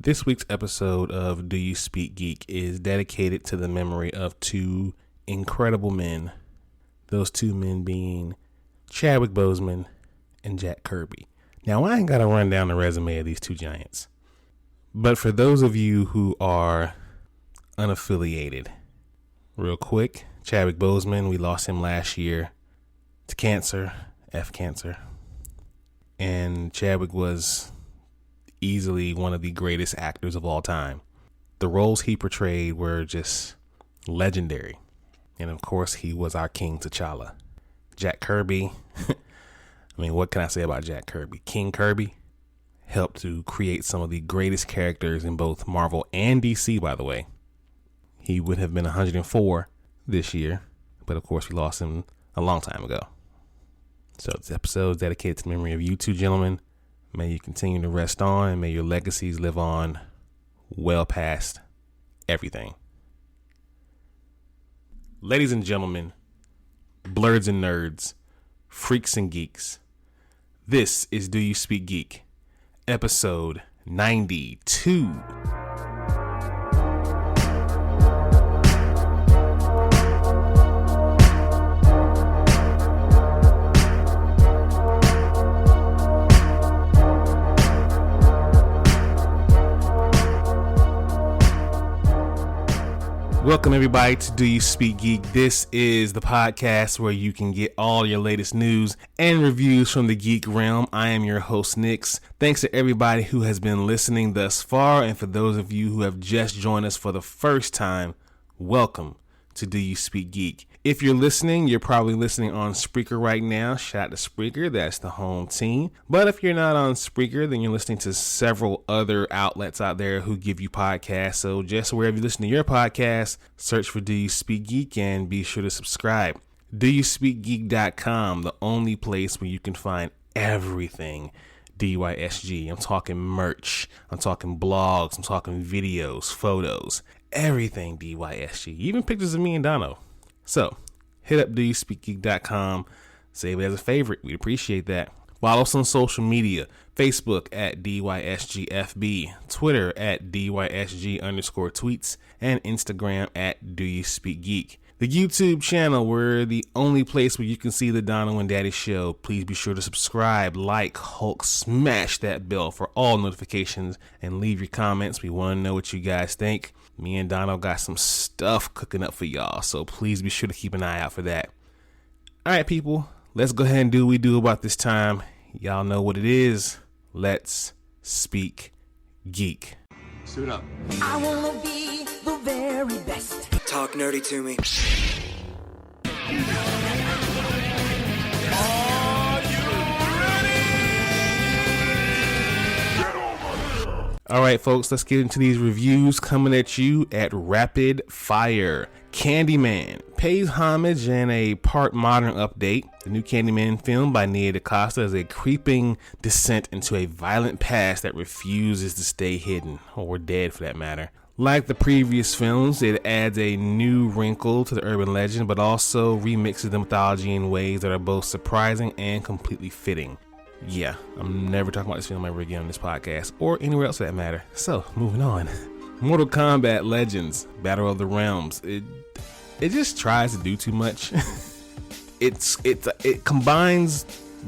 This week's episode of Do You Speak Geek is dedicated to the memory of two incredible men. Those two men being Chadwick Boseman and Jack Kirby. Now, I ain't got to run down the resume of these two giants. But for those of you who are unaffiliated, real quick, Chadwick Boseman, we lost him last year to cancer, cancer. And Chadwick was easily one of the greatest actors of all time. The roles he portrayed were just legendary. And of course, he was our King T'Challa. Jack Kirby, I mean, what can I say about Jack Kirby? King Kirby helped to create some of the greatest characters in both Marvel and DC, by the way. He would have been 104 this year, but of course, we lost him a long time ago. So this episode is dedicated to the memory of you two gentlemen. May you continue to rest on, and may your legacies live on well past everything. Ladies and gentlemen, blurs and nerds, freaks and geeks, this is Do You Speak Geek, episode 92. Welcome everybody to Do You Speak Geek. This is the podcast where you can get all your latest news and reviews from the geek realm. I am your host, Nix. Thanks to everybody who has been listening thus far, and for those of you who have just joined us for the first time, welcome to Do You Speak Geek. If you're listening, you're probably listening on Spreaker right now. Shout out to Spreaker, that's the home team. But if you're not on Spreaker, then you're listening to several other outlets out there who give you podcasts. So just wherever you listen to your podcast, search for Do You Speak Geek and be sure to subscribe. DoYouSpeakGeek.com, the only place where you can find everything DYSG. I'm talking merch, I'm talking blogs, I'm talking videos, photos, everything DYSG, even pictures of me and Dono. So, hit up DoYouSpeakGeek.com, save it as a favorite. We'd appreciate that. Follow us on social media, Facebook at DYSGFB, Twitter at DYSG_tweets, and Instagram at DoYouSpeakGeek. The YouTube channel, we're the only place where you can see the Dono and Daddy show. Please be sure to subscribe, like, Hulk, smash that bell for all notifications, and leave your comments. We want to know what you guys think. Me and Dono got some stuff cooking up for y'all, so please be sure to keep an eye out for that. All right, people, let's go ahead and do what we do about this time. Y'all know what it is. Let's speak geek. Suit up. I wanna be the very best. Talk nerdy to me. All right, folks, let's get into these reviews coming at you at rapid fire. Candyman pays homage in a part modern update. The new Candyman film by Nia DaCosta is a creeping descent into a violent past that refuses to stay hidden, or dead for that matter. Like the previous films, it adds a new wrinkle to the urban legend, but also remixes the mythology in ways that are both surprising and completely fitting. Yeah, I'm never talking about this film ever again on this podcast, or anywhere else for that matter. So, moving on. Mortal Kombat Legends, Battle of the Realms. It just tries to do too much. It combines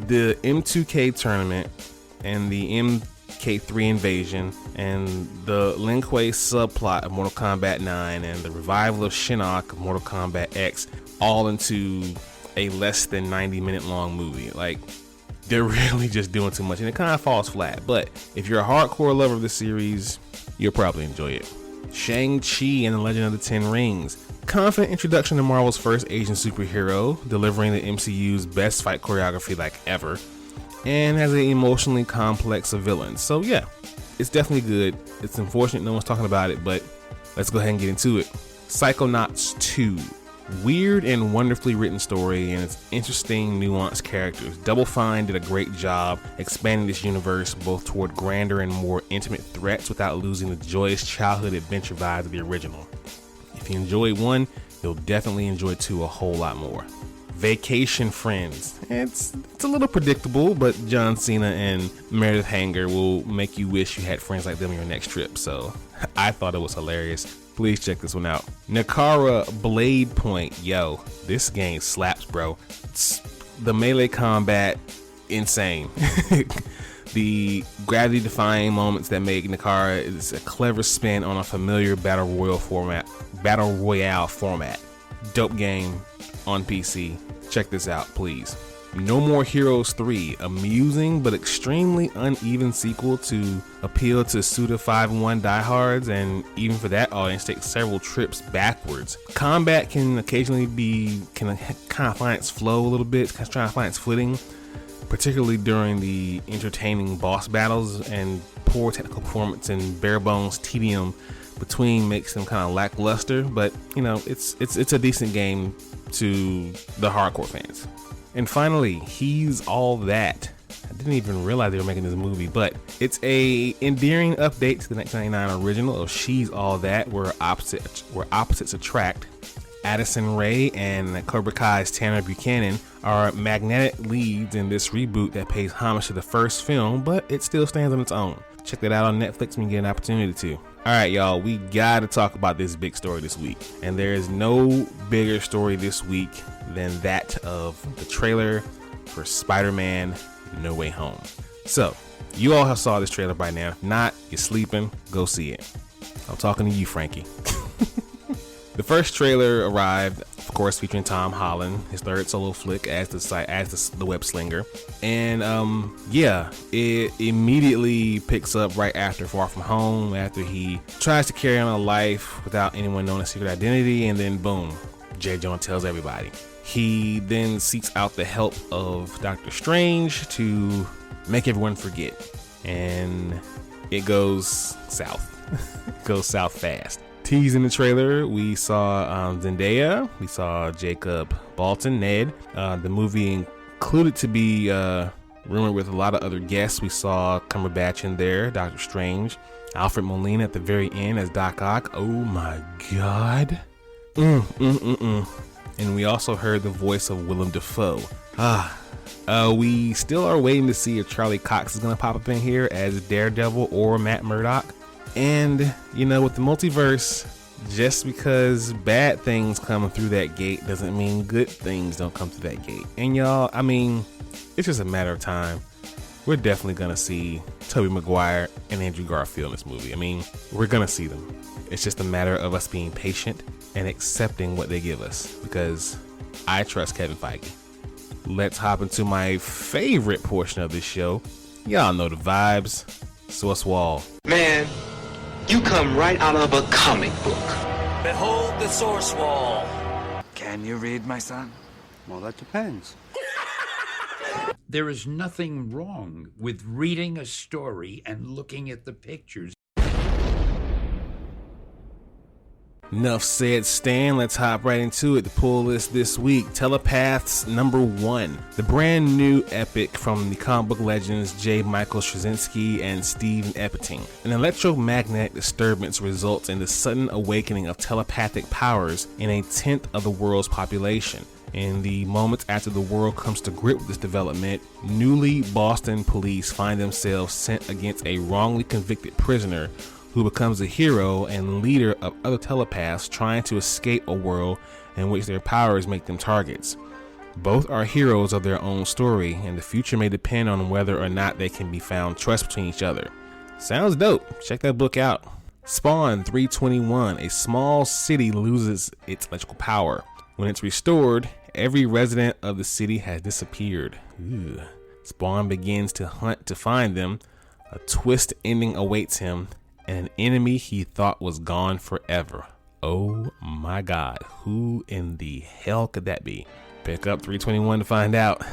the M2K tournament and the MK3 invasion and the Lin Kuei subplot of Mortal Kombat 9 and the revival of Shinnok of Mortal Kombat X all into a less than 90-minute long movie. Like, they're really just doing too much, and it kind of falls flat. But if you're a hardcore lover of the series, you'll probably enjoy it. Shang-Chi and the Legend of the Ten Rings. Confident introduction to Marvel's first Asian superhero, delivering the MCU's best fight choreography like ever, and has an emotionally complex of villains. So yeah, it's definitely good. It's unfortunate no one's talking about it, but let's go ahead and get into it. Psychonauts 2. Weird and wonderfully written story and its interesting, nuanced characters. Double Fine did a great job expanding this universe both toward grander and more intimate threats without losing the joyous childhood adventure vibe of the original. If you enjoyed 1, you'll definitely enjoy 2 a whole lot more. Vacation Friends. It's a little predictable, but John Cena and Meredith Hanger will make you wish you had friends like them on your next trip. So I thought it was hilarious. Please check this one out. Nakara Blade Point. Yo, this game slaps, bro. It's the melee combat, insane. The gravity-defying moments that make Nakara is a clever spin on a familiar battle royale format. Dope game on PC. Check this out, please. No More Heroes 3, amusing but extremely uneven sequel to appeal to Suda 5-1 diehards, and even for that audience, take several trips backwards. Combat can occasionally kind of find its flow a little bit, kind of trying to find its footing, particularly during the entertaining boss battles, and poor technical performance and bare bones tedium between makes them kind of lackluster. But you know, it's a decent game to the hardcore fans. And finally, He's All That. I didn't even realize they were making this movie, but it's a endearing update to the 1999 original of She's All That, where opposites attract. Addison Rae and Cobra Kai's Tanner Buchanan are magnetic leads in this reboot that pays homage to the first film, but it still stands on its own. Check that out on Netflix when you get an opportunity to. Alright, y'all, we gotta talk about this big story this week. And there is no bigger story this week than that of the trailer for Spider-Man No Way Home. So, you all have saw this trailer by now. If not, you're sleeping, go see it. I'm talking to you, Frankie. The first trailer arrived, of course, featuring Tom Holland, his third solo flick as the web slinger, and it immediately picks up right after Far From Home, after he tries to carry on a life without anyone knowing his secret identity, and then boom, J. Jonah tells everybody. He then seeks out the help of Doctor Strange to make everyone forget, and it goes south. It goes south fast. Teased in the trailer, we saw Zendaya, we saw Jacob Bolton, Ned. The movie included to be rumored with a lot of other guests. We saw Cumberbatch in there, Doctor Strange, Alfred Molina at the very end as Doc Ock. Oh my God. And we also heard the voice of Willem Dafoe. We still are waiting to see if Charlie Cox is going to pop up in here as Daredevil or Matt Murdock. And, you know, with the multiverse, just because bad things come through that gate doesn't mean good things don't come through that gate. And y'all, I mean, it's just a matter of time. We're definitely going to see Tobey Maguire and Andrew Garfield in this movie. I mean, we're going to see them. It's just a matter of us being patient and accepting what they give us, because I trust Kevin Feige. Let's hop into my favorite portion of this show. Y'all know the vibes. Source Wall. Man, you come right out of a comic book. Behold the source wall. Can you read, my son? Well, that depends. There is nothing wrong with reading a story and looking at the pictures. Enough said, Stan. Let's hop right into it. The pull list this week: Telepaths #1, the brand new epic from the comic book legends J. Michael Straczynski and Stephen Epting. An electromagnetic disturbance results in the sudden awakening of telepathic powers in a tenth of the world's population. In the moments after the world comes to grip with this development, newly Boston police find themselves sent against a wrongly convicted prisoner who becomes a hero and leader of other telepaths trying to escape a world in which their powers make them targets. Both are heroes of their own story, and the future may depend on whether or not they can be found trust between each other. Sounds dope. Check that book out. Spawn 321, a small city loses its electrical power. When it's restored, every resident of the city has disappeared. Ooh. Spawn begins to hunt to find them. A twist ending awaits him, and an enemy he thought was gone forever. Oh my God, who in the hell could that be? Pick up 321 to find out.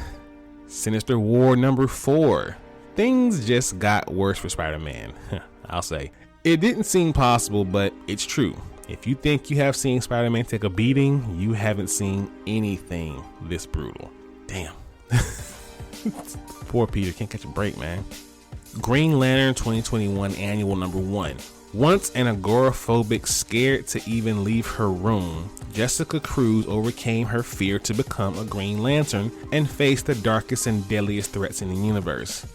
Sinister War #4. Things just got worse for Spider-Man. I'll say. It didn't seem possible, but it's true. If you think you have seen Spider-Man take a beating, you haven't seen anything this brutal. Damn. Poor Peter, can't catch a break, man. Green Lantern 2021 Annual Number 1. Once an agoraphobic, scared to even leave her room, Jessica Cruz overcame her fear to become a Green Lantern and face the darkest and deadliest threats in the universe.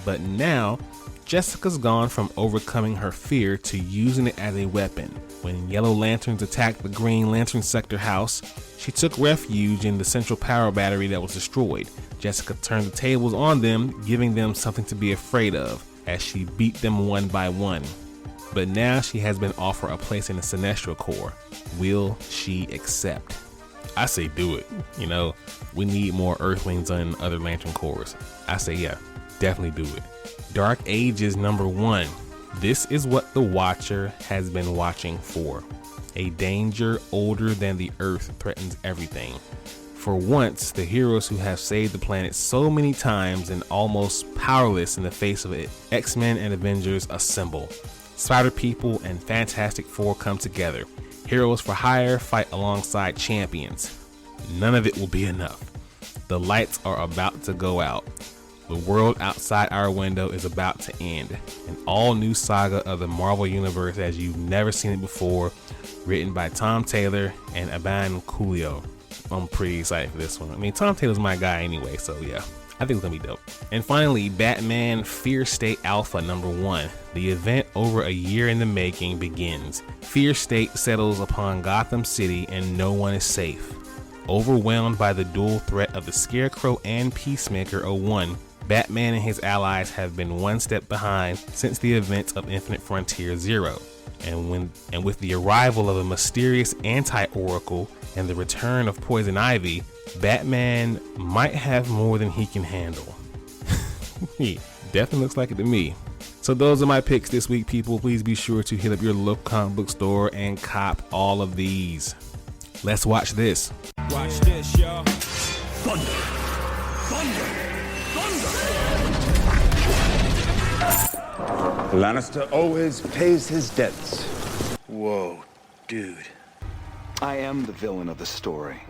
But now, Jessica's gone from overcoming her fear to using it as a weapon. When Yellow Lanterns attacked the Green Lantern sector house, she took refuge in the central power battery that was destroyed. Jessica turned the tables on them, giving them something to be afraid of, as she beat them one by one. But now she has been offered a place in the Sinestro Corps. Will she accept? I say do it. You know, we need more Earthlings and other Lantern Corps. I say yeah, definitely do it. Dark Ages number 1. This is what the Watcher has been watching for. A danger older than the Earth threatens everything. For once, the heroes who have saved the planet so many times and almost powerless in the face of it, X-Men and Avengers assemble. Spider People and Fantastic Four come together. Heroes for hire fight alongside champions. None of it will be enough. The lights are about to go out. The world outside our window is about to end. An all-new saga of the Marvel Universe as you've never seen it before, written by Tom Taylor and Aban Coolio. I'm pretty excited for this one. I mean, Tom Taylor's my guy anyway, so yeah, I think it's gonna be dope. And finally, Batman Fear State Alpha number 1. The event over a year in the making begins. Fear State settles upon Gotham City and no one is safe. Overwhelmed by the dual threat of the Scarecrow and Peacemaker 01, Batman and his allies have been one step behind since the events of Infinite Frontier Zero. And with the arrival of a mysterious anti-Oracle and the return of Poison Ivy, Batman might have more than he can handle. He definitely looks like it to me. So those are my picks this week, people. Please be sure to hit up your local comic book store and cop all of these. Let's watch this. Watch this, y'all. Thunder! Thunder! Lannister always pays his debts. Whoa, dude. I am the villain of the story.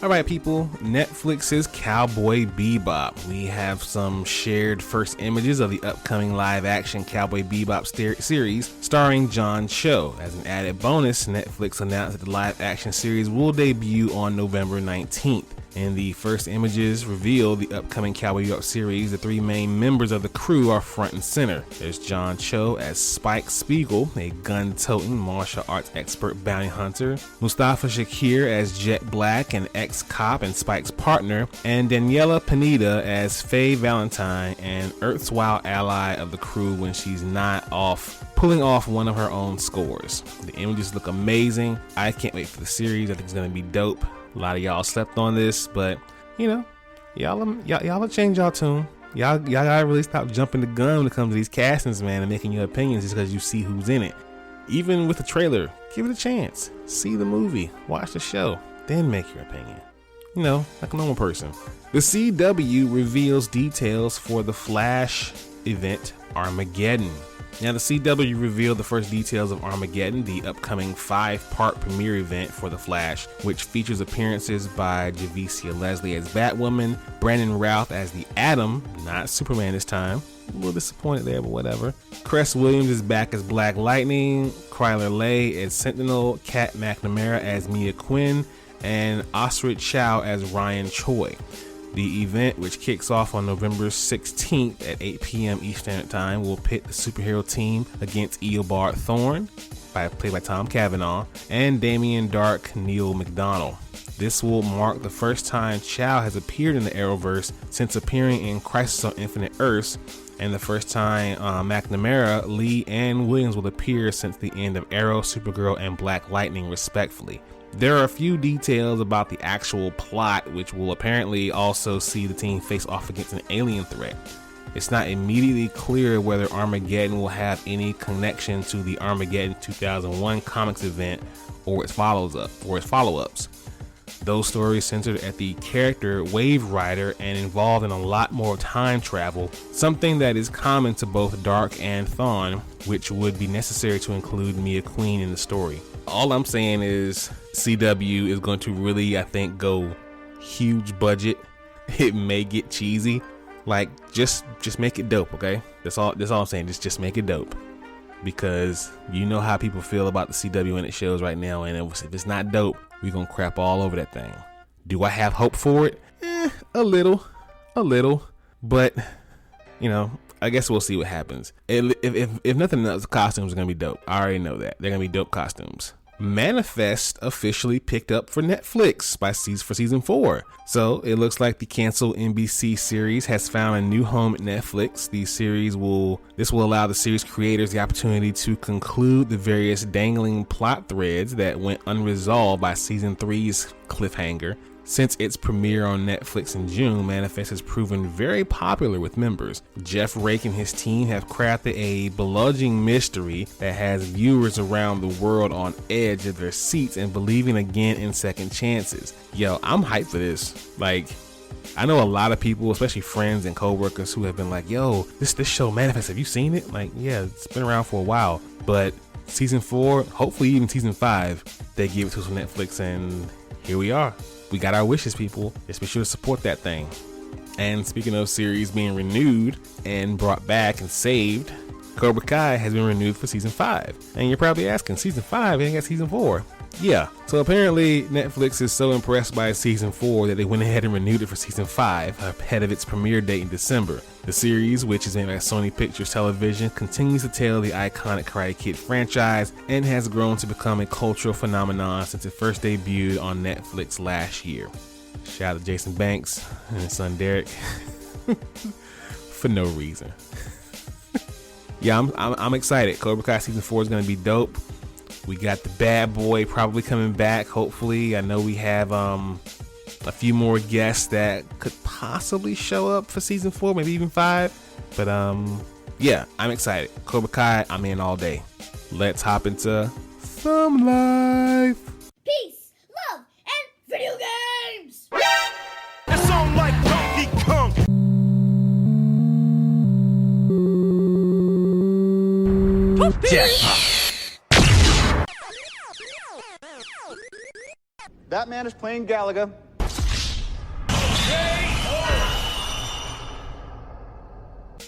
Alright people, Netflix's Cowboy Bebop. We have some shared first images of the upcoming live-action Cowboy Bebop series starring John Cho. As an added bonus, Netflix announced that the live-action series will debut on November 19th. In the first images reveal the upcoming Cowboy Bebop series, the 3 main members of the crew are front and center. There's John Cho as Spike Spiegel, a gun-toting martial arts expert bounty hunter, Mustafa Shakir as Jet Black, an ex-cop and Spike's partner, and Daniela Pineda as Faye Valentine, an erstwhile ally of the crew when she's not pulling off one of her own scores. The images look amazing. I can't wait for the series. I think it's going to be dope. A lot of y'all slept on this, but you know, y'all change y'all tune. Y'all gotta really stop jumping the gun when it comes to these castings, man, and making your opinions just because you see who's in it. Even with the trailer, give it a chance. See the movie, watch the show, then make your opinion. You know, like a normal person. The CW reveals details for the Flash event Armageddon. Now, the CW revealed the first details of Armageddon, the upcoming 5-part premiere event for The Flash, which features appearances by Javicia Leslie as Batwoman, Brandon Routh as the Atom, not Superman this time. A little disappointed there, but whatever. Cress Williams is back as Black Lightning, Kryler Lay as Sentinel, Kat McNamara as Mia Quinn, and Osrit Chow as Ryan Choi. The event, which kicks off on November 16th at 8 p.m. Eastern Standard Time, will pit the superhero team against Eobard Thawne, played by Tom Cavanaugh, and Damien Dark Neil McDonnell. This will mark the first time Chow has appeared in the Arrowverse since appearing in Crisis on Infinite Earths, and the first time McNamara, Lee, and Williams will appear since the end of Arrow, Supergirl, and Black Lightning, respectively. There are a few details about the actual plot, which will apparently also see the team face off against an alien threat. It's not immediately clear whether Armageddon will have any connection to the Armageddon 2001 comics event or its follow-ups. Those stories centered at the character Wave Rider and involved in a lot more time travel, something that is common to both Dark and Thawne, which would be necessary to include Mia Queen in the story. All I'm saying is CW is going to really, I think, go huge budget. It may get cheesy, Like, just make it dope, okay? That's all I'm saying. Just make it dope. Because you know how people feel about the CW and its shows right now, and if it's not dope, we're gonna crap all over that thing. Do I have hope for it? A little. But, you know, I guess we'll see what happens. If nothing else, the costumes are gonna be dope. I already know that. They're gonna be dope costumes. Manifest officially picked up for Netflix for season 4. So it looks like the canceled NBC series has found a new home at Netflix. This will allow the series creators the opportunity to conclude the various dangling plot threads that went unresolved by season 3's cliffhanger. Since its premiere on Netflix in June, Manifest has proven very popular with members. Jeff Rake and his team have crafted a belligerent mystery that has viewers around the world on edge of their seats and believing again in second chances. Yo, I'm hyped for this. Like, I know a lot of people, especially friends and coworkers, who have been like, yo, this show Manifest, have you seen it? Like, yeah, it's been around for a while. But season 4, hopefully even season 5, they give it to us on Netflix, and here we are. We got our wishes, people. Just be sure to support that thing. And speaking of series being renewed and brought back and saved, Cobra Kai has been renewed for season 5. And you're probably asking, season 5 ain't got season 4. Yeah, so apparently Netflix is so impressed by season 4 that they went ahead and renewed it for season 5 ahead of its premiere date in December. The series, which is made by Sony Pictures Television, continues to tell the iconic Karate Kid franchise and has grown to become a cultural phenomenon since it first debuted on Netflix last year. Shout out to Jason Banks and his son Derek for no reason. Yeah, I'm excited. Cobra Kai season 4 is going to be dope. We got the bad boy probably coming back, hopefully. I know we have a few more guests that could possibly show up for season 4, maybe even 5. But yeah, I'm excited. Cobra Kai, I'm in all day. Let's hop into some life. Peace, love, and video games! It's on like Donkey Kong. Jackpot. That man is playing Galaga.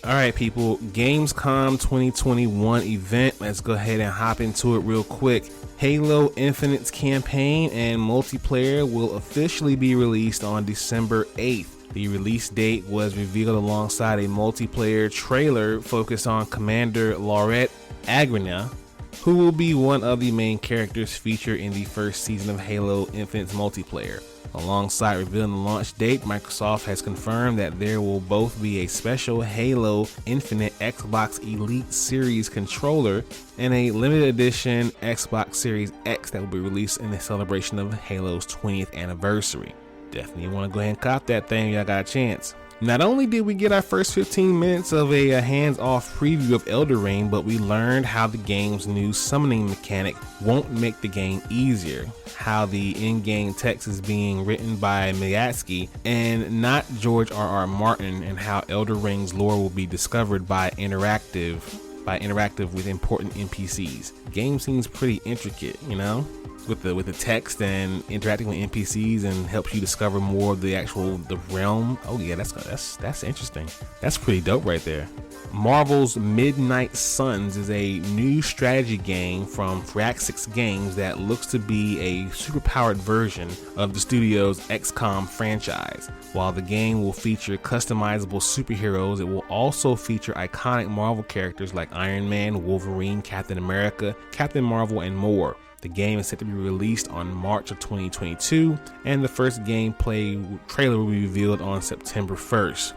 All right, people, Gamescom 2021 event. Let's go ahead and hop into it real quick. Halo Infinite's campaign and multiplayer will officially be released on December 8th. The release date was revealed alongside a multiplayer trailer focused on Commander Laurent Agrena, who will be one of the main characters featured in the first season of Halo Infinite's multiplayer. Alongside revealing the launch date, Microsoft has confirmed that there will both be a special Halo Infinite Xbox Elite Series controller and a limited edition Xbox Series X that will be released in the celebration of Halo's 20th anniversary. Definitely want to go ahead and cop that thing, y'all got a chance. Not only did we get our first 15 minutes of a hands-off preview of Elden Ring, but we learned how the game's new summoning mechanic won't make the game easier, how the in-game text is being written by Miyazaki and not George R.R. Martin, and how Elden Ring's lore will be discovered by interactive with important NPCs. The game seems pretty intricate, you know, with the text and interacting with NPCs, and helps you discover more of the realm. Oh yeah, that's interesting. That's pretty dope right there. Marvel's Midnight Suns is a new strategy game from Firaxis Games that looks to be a superpowered version of the studio's XCOM franchise. While the game will feature customizable superheroes, it will also feature iconic Marvel characters like Iron Man, Wolverine, Captain America, Captain Marvel, and more. The game is set to be released on March of 2022, and the first gameplay trailer will be revealed on September 1st.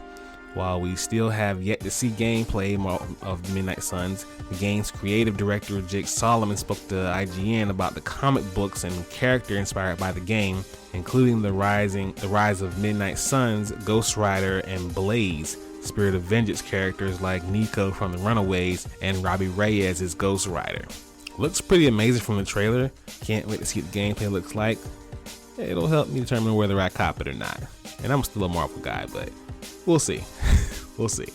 While we still have yet to see gameplay of Midnight Suns, the game's creative director Jake Solomon spoke to IGN about the comic books and character inspired by the game, including the rise of Midnight Suns, Ghost Rider, and Blaze, Spirit of Vengeance characters like Nico from the Runaways, and Robbie Reyes as Ghost Rider. Looks pretty amazing from the trailer. Can't wait to see what the gameplay looks like. It'll help me determine whether I cop it or not. And I'm still a Marvel guy, but we'll see. We'll see.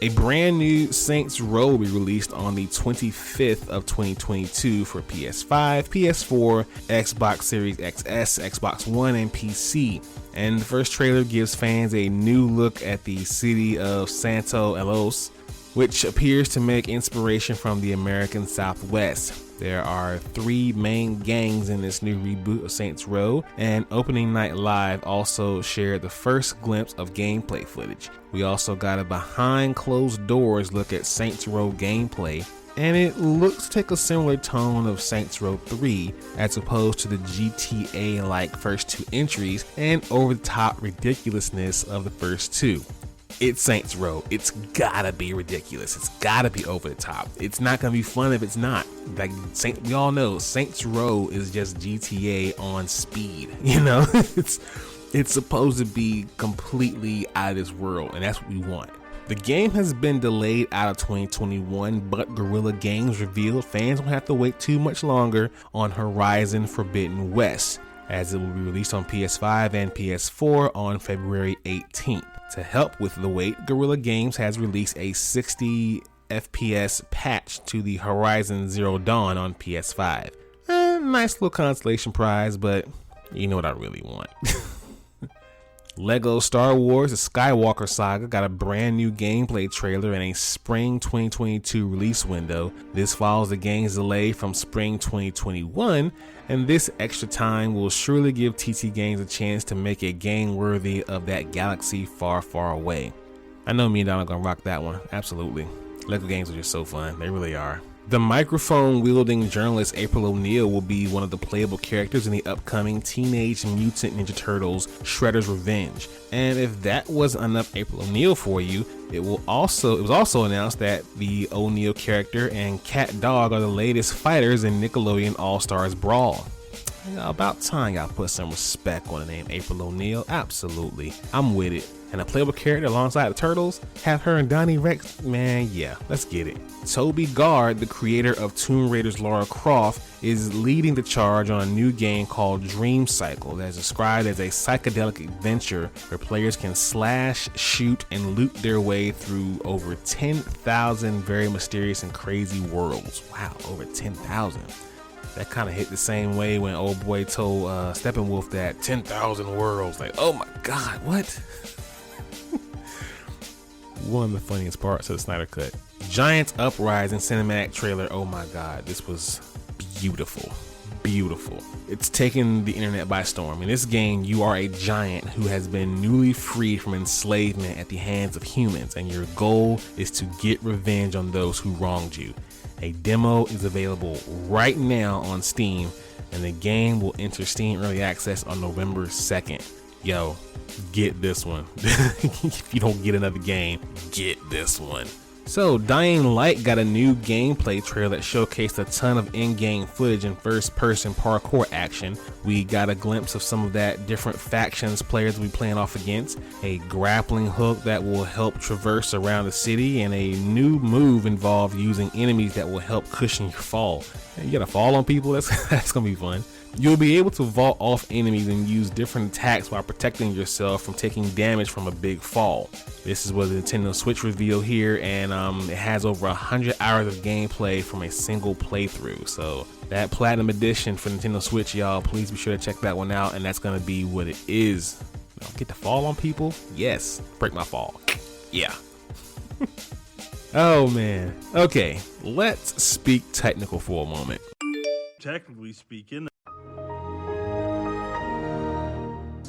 A brand new Saints Row will be released on the 25th of 2022 for PS5, PS4, Xbox Series XS, Xbox One, and PC. And the first trailer gives fans a new look at the city of Santo Elos, which appears to make inspiration from the American Southwest. There are 3 main gangs in this new reboot of Saints Row, and Opening Night Live also shared the first glimpse of gameplay footage. We also got a behind closed doors look at Saints Row gameplay, and it looks to take a similar tone of Saints Row 3 as opposed to the GTA-like first 2 entries and over-the-top ridiculousness of the first 2. It's Saints Row. It's gotta be ridiculous. It's gotta be over the top. It's not gonna be fun if it's not. Like we all know, Saints Row is just GTA on speed. You know, it's supposed to be completely out of this world, and that's what we want. The game has been delayed out of 2021, but Guerrilla Games revealed fans won't have to wait too much longer on Horizon Forbidden West, as it will be released on PS5 and PS4 on February 18th. To help with the wait, Guerrilla Games has released a 60 FPS patch to the Horizon Zero Dawn on PS5. Nice little consolation prize, but you know what I really want. Lego Star Wars: The Skywalker Saga got a brand new gameplay trailer and a spring 2022 release window. This follows the game's delay from spring 2021, and this extra time will surely give TT Games a chance to make a game worthy of that galaxy far, far away. I know me and Don are gonna rock that one, absolutely. Lego games are just so fun, they really are. The microphone-wielding journalist April O'Neil will be one of the playable characters in the upcoming Teenage Mutant Ninja Turtles Shredder's Revenge. And if that wasn't enough April O'Neil for you, it was also announced that the O'Neil character and Cat Dog are the latest fighters in Nickelodeon All-Stars Brawl. About time y'all put some respect on the name April O'Neil. Absolutely, I'm with it. And a playable character alongside the Turtles, have her and Donnie Rex, man, yeah, let's get it. Toby Gard, the creator of Tomb Raider's Lara Croft, is leading the charge on a new game called Dream Cycle that is described as a psychedelic adventure where players can slash, shoot, and loot their way through over 10,000 very mysterious and crazy worlds. Wow, over 10,000. That kind of hit the same way when old boy told Steppenwolf that 10,000 worlds. Like, oh my God, what? One of the funniest parts of the Snyder Cut. Giants Uprising cinematic trailer. Oh my God, this was beautiful. Beautiful. It's taken the internet by storm. In this game, you are a giant who has been newly freed from enslavement at the hands of humans, and your goal is to get revenge on those who wronged you. A demo is available right now on Steam, and the game will enter Steam Early Access on November 2nd. Yo, get this one. If you don't get another game, get this one. So, Dying Light got a new gameplay trailer that showcased a ton of in-game footage and first-person parkour action. We got a glimpse of some of that different factions players will be playing off against, a grappling hook that will help traverse around the city, and a new move involved using enemies that will help cushion your fall. You gotta fall on people, that's gonna be fun. You'll be able to vault off enemies and use different attacks while protecting yourself from taking damage from a big fall. This is what the Nintendo Switch reveal here, and it has over 100 hours of gameplay from a single playthrough. So that Platinum Edition for Nintendo Switch, y'all, please be sure to check that one out, and that's gonna be what it is. Get to fall on people? Yes. Break my fall. Yeah. Oh man. Okay, let's speak technical for a moment. Technically speaking,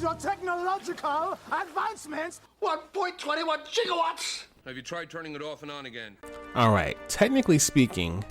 your technological advancements 1.21 gigawatts. Have you tried turning it off and on again? All right, technically speaking,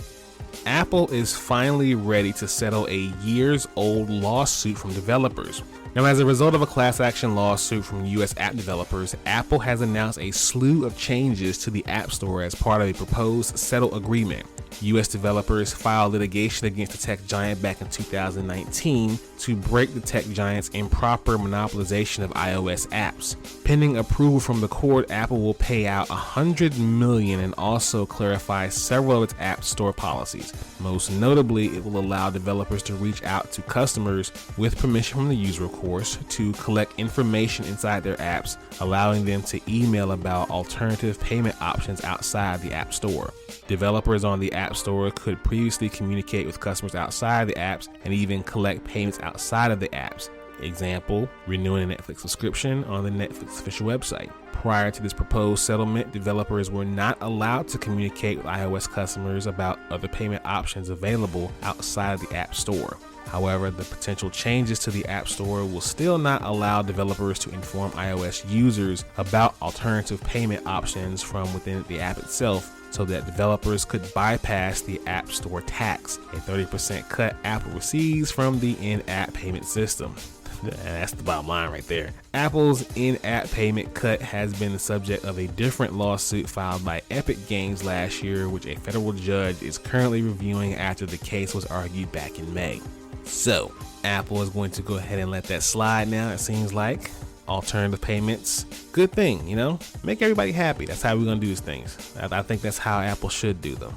Apple is finally ready to settle a years-old lawsuit from developers. Now, as a result of a class action lawsuit from US app developers, Apple has announced a slew of changes to the App Store as part of a proposed settle agreement. U.S. developers filed litigation against the tech giant back in 2019 to break the tech giant's improper monopolization of iOS apps. Pending approval from the court, Apple will pay out $100 million and also clarify several of its App Store policies. Most notably, it will allow developers to reach out to customers with permission from the user, of course, to collect information inside their apps, allowing them to email about alternative payment options outside the App Store. Developers on the App Store could previously communicate with customers outside the apps and even collect payments outside of the apps. Example, renewing a Netflix subscription on the Netflix official website. Prior to this proposed settlement, developers were not allowed to communicate with iOS customers about other payment options available outside of the App Store. However, the potential changes to the App Store will still not allow developers to inform iOS users about alternative payment options from within the app itself, so that developers could bypass the App Store tax, a 30% cut Apple receives from the in-app payment system. That's the bottom line right there. Apple's in-app payment cut has been the subject of a different lawsuit filed by Epic Games last year, which a federal judge is currently reviewing after the case was argued back in May. So, Apple is going to go ahead and let that slide now, it seems like. Alternative payments, good thing, you know? Make everybody happy. That's how we're going to do these things. I think that's how Apple should do them.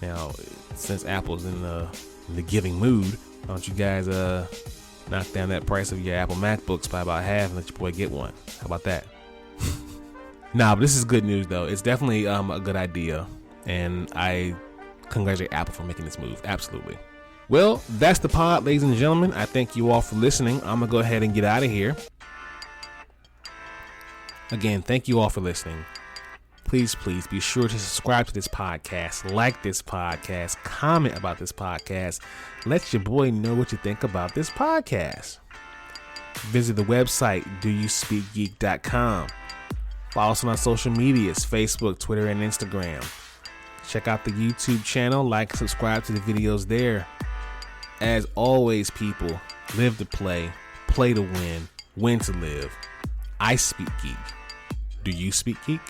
Now, since Apple's in the giving mood, why don't you guys knock down that price of your Apple MacBooks by about half and let your boy get one? How about that? Nah, but this is good news, though. It's definitely a good idea, and I congratulate Apple for making this move. Absolutely. Well, that's the pod, ladies and gentlemen. I thank you all for listening. I'm going to go ahead and get out of here. Again, thank you all for listening. Please be sure to subscribe to this podcast, like this podcast, comment about this podcast. Let your boy know what you think about this podcast. Visit the website, doyouspeakgeek.com. Follow us on our social medias, Facebook, Twitter, and Instagram. Check out the YouTube channel, like and subscribe to the videos there. As always, people, live to play to win to live. I speak geek. Do you speak geek?